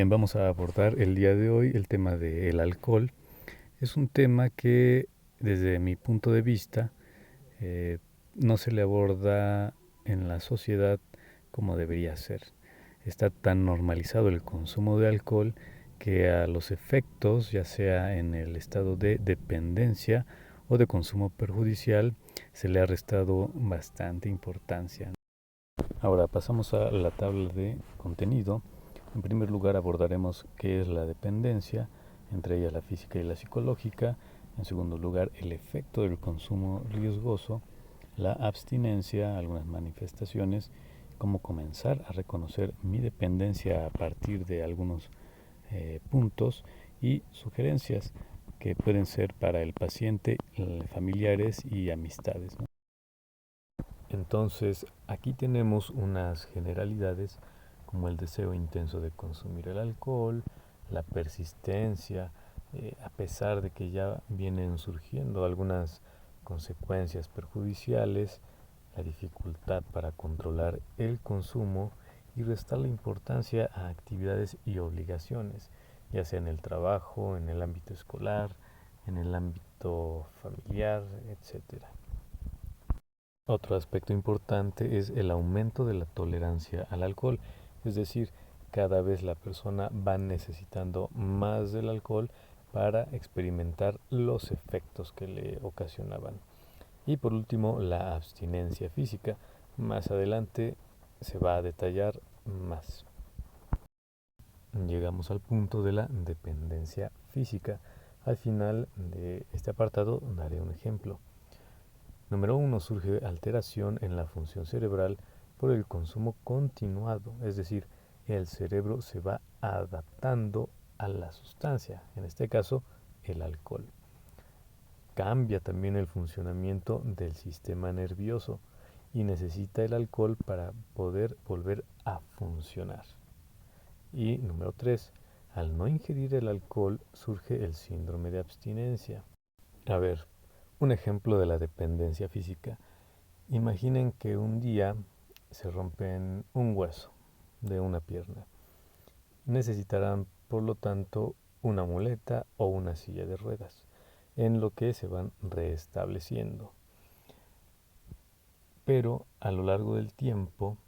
Bien, vamos a abordar el día de hoy el tema del alcohol. Es un tema que desde mi punto de vista eh, no se le aborda en la sociedad como debería ser. Está tan normalizado el consumo de alcohol que a los efectos, ya sea en el estado de dependencia o de consumo perjudicial, se le ha restado bastante importancia. Ahora pasamos a la tabla de contenido. En primer lugar abordaremos qué es la dependencia, entre ellas la física y la psicológica. En segundo lugar, el efecto del consumo riesgoso, la abstinencia, algunas manifestaciones, cómo comenzar a reconocer mi dependencia a partir de algunos puntos y sugerencias que pueden ser para el paciente, familiares y amistades, ¿no? Entonces, aquí tenemos unas generalidades como el deseo intenso de consumir el alcohol, la persistencia, a pesar de que ya vienen surgiendo algunas consecuencias perjudiciales, la dificultad para controlar el consumo y restar la importancia a actividades y obligaciones, ya sea en el trabajo, en el ámbito escolar, en el ámbito familiar, etcétera. Otro aspecto importante es el aumento de la tolerancia al alcohol, es decir, cada vez la persona va necesitando más del alcohol para experimentar los efectos que le ocasionaban. Y por último, la abstinencia física. Más adelante se va a detallar más. Llegamos al punto de la dependencia física. Al final de este apartado daré un ejemplo. Número 1. Surge alteración en la función cerebral por el consumo continuado, es decir, el cerebro se va adaptando a la sustancia, en este caso el alcohol. Cambia también el funcionamiento del sistema nervioso y necesita el alcohol para poder volver a funcionar. Y número 3. Al no ingerir el alcohol surge el síndrome de abstinencia. A ver, un ejemplo de la dependencia física. Imaginen que un día se rompen un hueso de una pierna. Necesitarán, por lo tanto, una muleta o una silla de ruedas, en lo que se van restableciendo. Pero a lo largo del tiempo,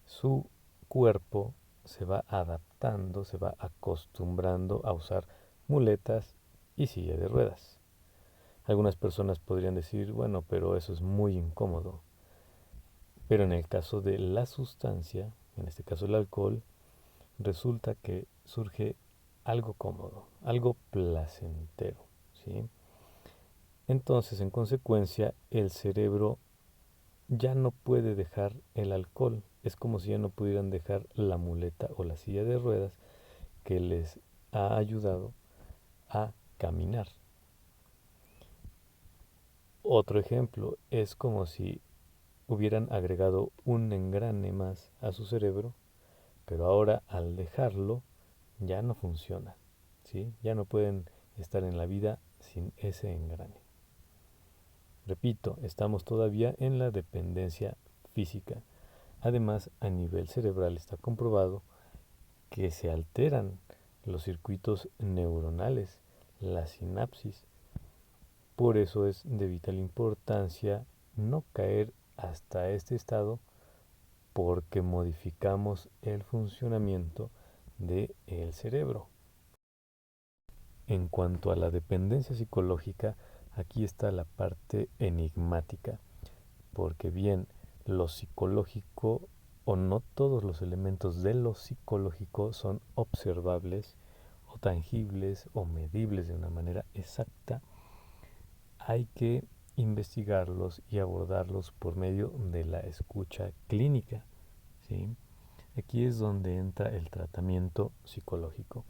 su cuerpo se va adaptando, se va acostumbrando a usar muletas y silla de ruedas. Algunas personas podrían decir, bueno, pero eso es muy incómodo. Pero en el caso de la sustancia, en este caso el alcohol, resulta que surge algo cómodo, algo placentero, ¿sí? Entonces, en consecuencia, el cerebro ya no puede dejar el alcohol. Es como si ya no pudieran dejar la muleta o la silla de ruedas que les ha ayudado a caminar. Otro ejemplo es como si hubieran agregado un engrane más a su cerebro, pero ahora al dejarlo ya no funciona, ¿sí? Ya no pueden estar en la vida sin ese engrane. Repito, estamos todavía en la dependencia física. Además, a nivel cerebral está comprobado que se alteran los circuitos neuronales, la sinapsis. Por eso es de vital importancia no caer hasta este estado porque modificamos el funcionamiento del cerebro. En cuanto a la dependencia psicológica, aquí está la parte enigmática, porque bien lo psicológico o no todos los elementos de lo psicológico son observables o tangibles o medibles de una manera exacta, hay que investigarlos y abordarlos por medio de la escucha clínica, ¿sí? Aquí es donde entra el tratamiento psicológico,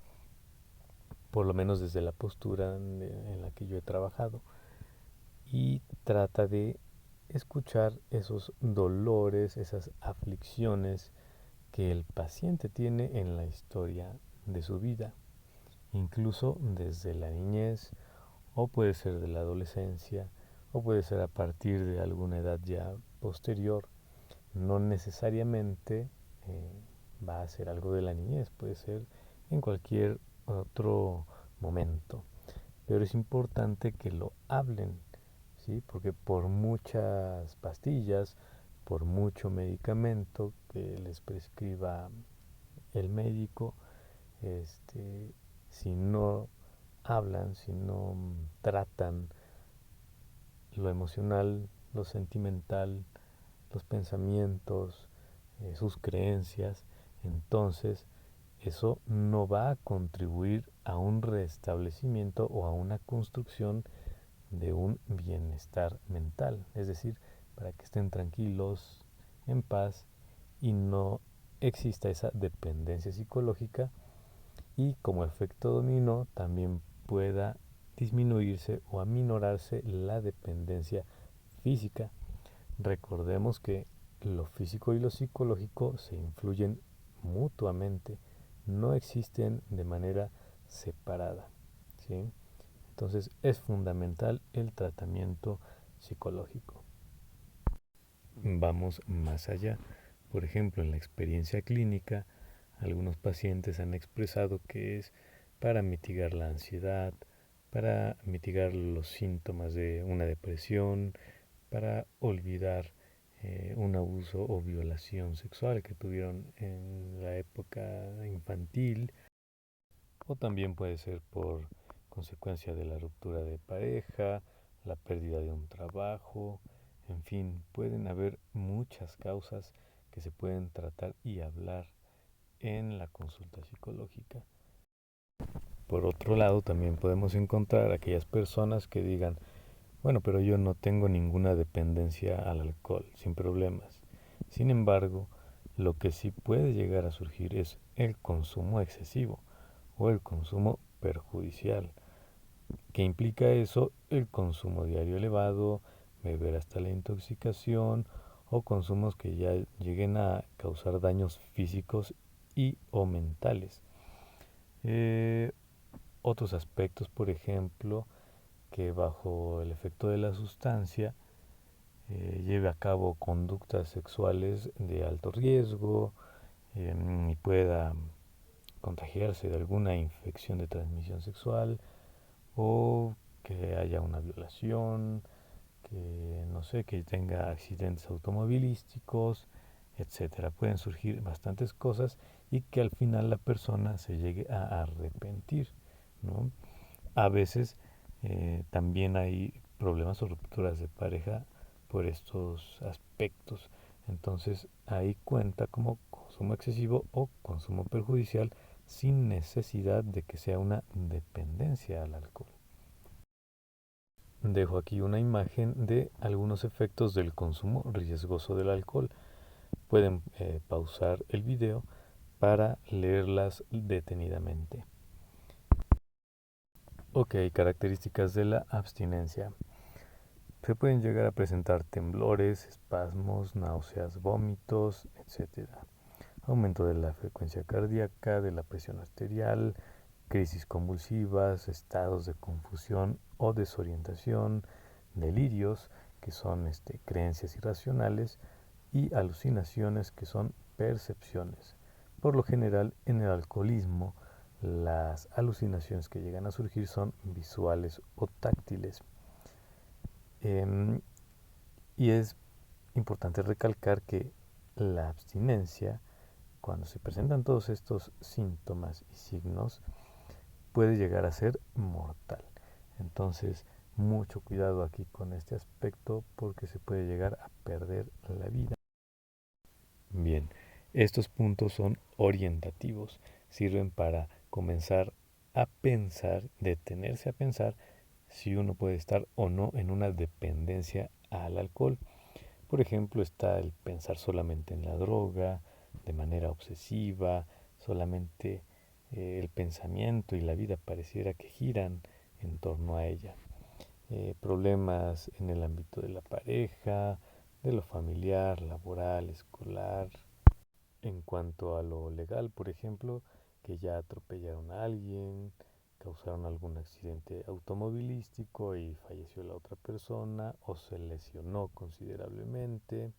por lo menos desde la postura en la que yo he trabajado, y trata de escuchar esos dolores, esas aflicciones que el paciente tiene en la historia de su vida, incluso desde la niñez, o puede ser de la adolescencia, o puede ser a partir de alguna edad ya posterior. No necesariamente va a ser algo de la niñez, puede ser en cualquier otro momento. Pero es importante que lo hablen, ¿sí? Porque por muchas pastillas, por mucho medicamento que les prescriba el médico, este, si no hablan, si no tratan lo emocional, lo sentimental, los pensamientos, sus creencias, entonces eso no va a contribuir a un restablecimiento o a una construcción de un bienestar mental, es decir, para que estén tranquilos, en paz y no exista esa dependencia psicológica y como efecto dominó también pueda disminuirse o aminorarse la dependencia física. Recordemos que lo físico y lo psicológico se influyen mutuamente, no existen de manera separada, ¿sí? Entonces es fundamental el tratamiento psicológico. Vamos más allá. Por ejemplo, en la experiencia clínica, algunos pacientes han expresado que es para mitigar la ansiedad, para mitigar los síntomas de una depresión, para olvidar un abuso o violación sexual que tuvieron en la época infantil, o también puede ser por consecuencia de la ruptura de pareja, la pérdida de un trabajo, en fin, pueden haber muchas causas que se pueden tratar y hablar en la consulta psicológica. Por otro lado, también podemos encontrar aquellas personas que digan, bueno, pero yo no tengo ninguna dependencia al alcohol, sin problemas. Sin embargo, lo que sí puede llegar a surgir es el consumo excesivo o el consumo perjudicial. ¿Qué implica eso? El consumo diario elevado, beber hasta la intoxicación o consumos que ya lleguen a causar daños físicos y o mentales. Eh, Otros aspectos, por ejemplo, que bajo el efecto de la sustancia lleve a cabo conductas sexuales de alto riesgo y pueda contagiarse de alguna infección de transmisión sexual o que haya una violación, que no sé, que tenga accidentes automovilísticos, etcétera. Pueden surgir bastantes cosas y que al final la persona se llegue a arrepentir, ¿no? A veces también hay problemas o rupturas de pareja por estos aspectos. Entonces ahí cuenta como consumo excesivo o consumo perjudicial sin necesidad de que sea una dependencia al alcohol. Dejo aquí una imagen de algunos efectos del consumo riesgoso del alcohol. Pueden pausar el video para leerlas detenidamente. Ok, características de la abstinencia. Se pueden llegar a presentar temblores, espasmos, náuseas, vómitos, etcétera. Aumento de la frecuencia cardíaca, de la presión arterial, crisis convulsivas, estados de confusión o desorientación, delirios, que son creencias irracionales, y alucinaciones, que son percepciones. Por lo general, en el alcoholismo, las alucinaciones que llegan a surgir son visuales o táctiles. Y es importante recalcar que la abstinencia, cuando se presentan todos estos síntomas y signos, puede llegar a ser mortal. Entonces, mucho cuidado aquí con este aspecto porque se puede llegar a perder la vida. Bien, estos puntos son orientativos, sirven para comenzar a pensar, detenerse a pensar si uno puede estar o no en una dependencia al alcohol. Por ejemplo, está el pensar solamente en la droga, de manera obsesiva, solamente el pensamiento y la vida pareciera que giran en torno a ella. Problemas en el ámbito de la pareja, de lo familiar, laboral, escolar. En cuanto a lo legal, por ejemplo, que ya atropellaron a alguien, causaron algún accidente automovilístico y falleció la otra persona o se lesionó considerablemente,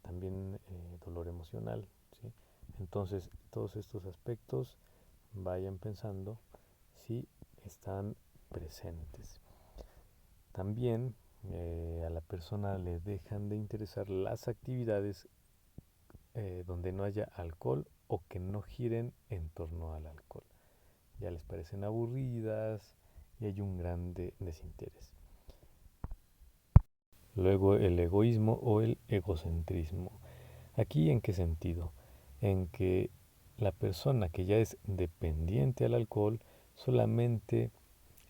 también dolor emocional, ¿sí? Entonces, todos estos aspectos vayan pensando si están presentes. También a la persona le dejan de interesar las actividades donde no haya alcohol o que no giren en torno al alcohol. Ya les parecen aburridas y hay un gran desinterés. Luego el egoísmo o el egocentrismo. ¿Aquí en qué sentido? En que la persona que ya es dependiente al alcohol solamente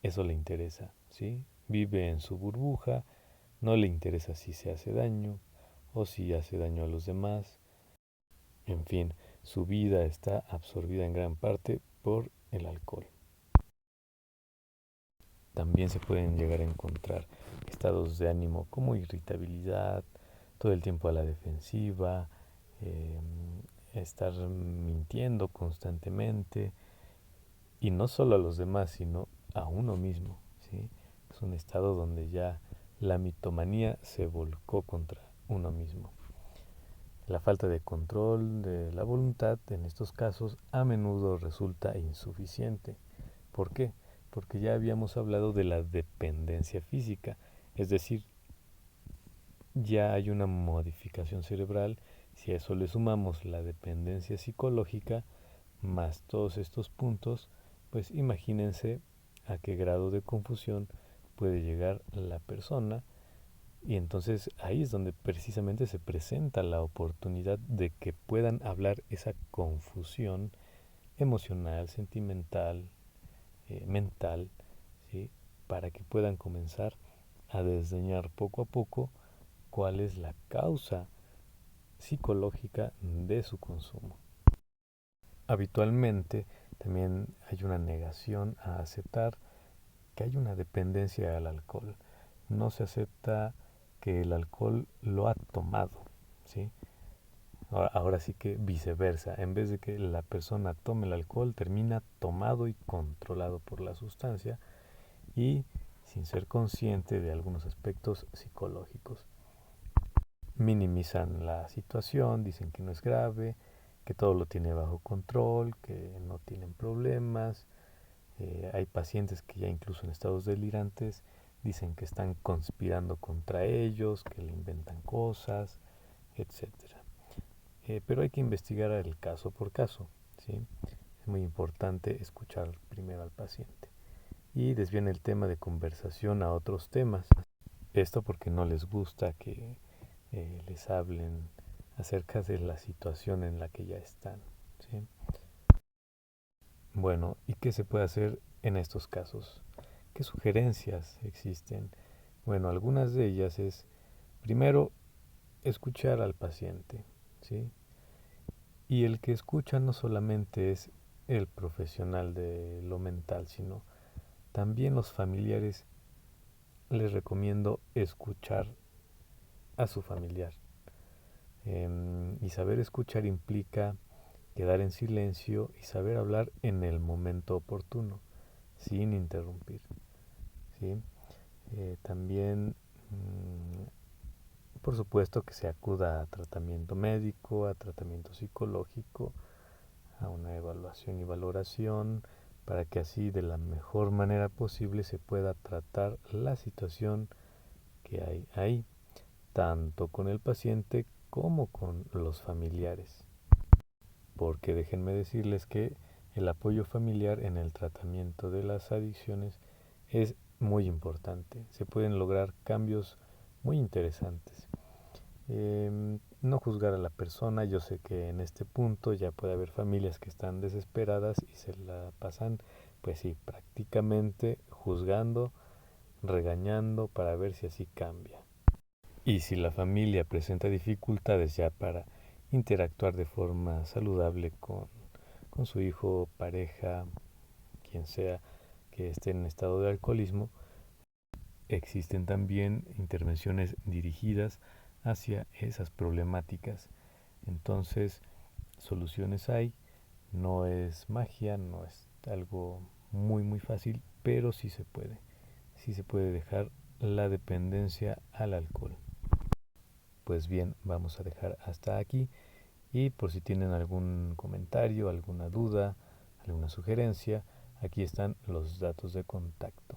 eso le interesa, ¿sí? Vive en su burbuja, no le interesa si se hace daño o si hace daño a los demás. En fin, su vida está absorbida en gran parte por el alcohol. También se pueden llegar a encontrar estados de ánimo como irritabilidad, todo el tiempo a la defensiva, eh, estar mintiendo constantemente, y no solo a los demás, sino a uno mismo, ¿sí? Es un estado donde ya la mitomanía se volcó contra uno mismo. La falta de control de la voluntad en estos casos a menudo resulta insuficiente. ¿Por qué? Porque ya habíamos hablado de la dependencia física, es decir, ya hay una modificación cerebral. Si a eso le sumamos la dependencia psicológica, más todos estos puntos, pues imagínense a qué grado de confusión puede llegar la persona, y entonces ahí es donde precisamente se presenta la oportunidad de que puedan hablar esa confusión emocional, sentimental, mental, ¿sí? Para que puedan comenzar a desdeñar poco a poco cuál es la causa psicológica de su consumo. Habitualmente también hay una negación a aceptar que hay una dependencia al alcohol. No se acepta que el alcohol lo ha tomado, ¿sí? Ahora sí que viceversa, en vez de que la persona tome el alcohol, termina tomado y controlado por la sustancia y sin ser consciente de algunos aspectos psicológicos. Minimizan la situación, dicen que no es grave, que todo lo tiene bajo control, que no tienen problemas. Hay pacientes que ya incluso en estados delirantes dicen que están conspirando contra ellos, que le inventan cosas, etcétera. Pero hay que investigar el caso por caso, ¿sí? Es muy importante escuchar primero al paciente. Y desvían el tema de conversación a otros temas. Esto porque no les gusta que les hablen acerca de la situación en la que ya están, ¿sí? Bueno, ¿y qué se puede hacer en estos casos? ¿Qué sugerencias existen? Bueno, algunas de ellas es, primero, escuchar al paciente, ¿sí? Y el que escucha no solamente es el profesional de lo mental, sino también los familiares. Les recomiendo escuchar a su familiar. Y saber escuchar implica quedar en silencio y saber hablar en el momento oportuno, sin interrumpir, ¿sí? También, por supuesto, que se acuda a tratamiento médico, a tratamiento psicológico, a una evaluación y valoración, para que así de la mejor manera posible se pueda tratar la situación que hay ahí, tanto con el paciente como con los familiares. Porque déjenme decirles que el apoyo familiar en el tratamiento de las adicciones es muy importante. Se pueden lograr cambios muy interesantes. No juzgar a la persona. Yo sé que en este punto ya puede haber familias que están desesperadas y se la pasan, pues sí, prácticamente juzgando, regañando para ver si así cambia. Y si la familia presenta dificultades ya para interactuar de forma saludable con su hijo, pareja, quien sea que esté en estado de alcoholismo, existen también intervenciones dirigidas hacia esas problemáticas. Entonces, soluciones hay, no es magia, no es algo muy fácil, pero sí se puede dejar la dependencia al alcohol. Pues bien, vamos a dejar hasta aquí, y por si tienen algún comentario, alguna duda, alguna sugerencia, aquí están los datos de contacto.